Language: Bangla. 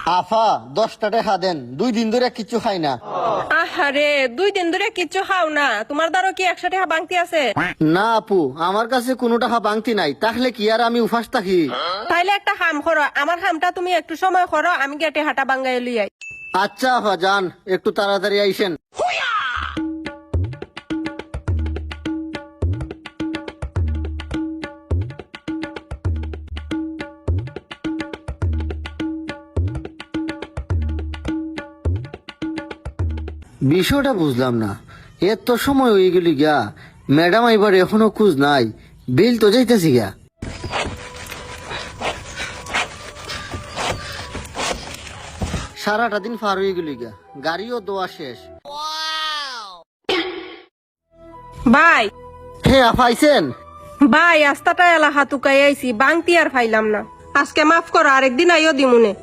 আফা 10টা টাকা দেন, 2 দিন ধরে কিছু খাই না। আহারে 2 দিন ধরে কিচ্ছু খাও না, তোমার দ্বারা কি 100 টাকা বাংতি আছে? না আপু, আমার কাছে কোনো টাকা বাংতি নাই, তাহলে কি আর আমি উপাস থাকি? তাইলে একটা কাম করো, আমার কামটা তুমি একটু সময় করো, আমি গেটে হাঁটা বাঙ্গাই লইয়াই। আচ্ছা আফা যান, একটু তাড়াতাড়ি আইসেন। বিষয়টা বুঝলাম না, এত সময় হয়ে গেলি গা, ম্যাডাম এবার এখনো খোঁজ নাই, বিল তো যাইতেছি গা। সারাটা দিন পার হয়ে গেলি গা, গাড়িও দোয়া শেষ। ভাই হে আফা আইসেন? ভাই আস্তাটা এলা হাতুকাই আইছি, বাংতি আর ফাইলাম না, আজকে মাফ করো, আরেকদিন আইও দিমুনে।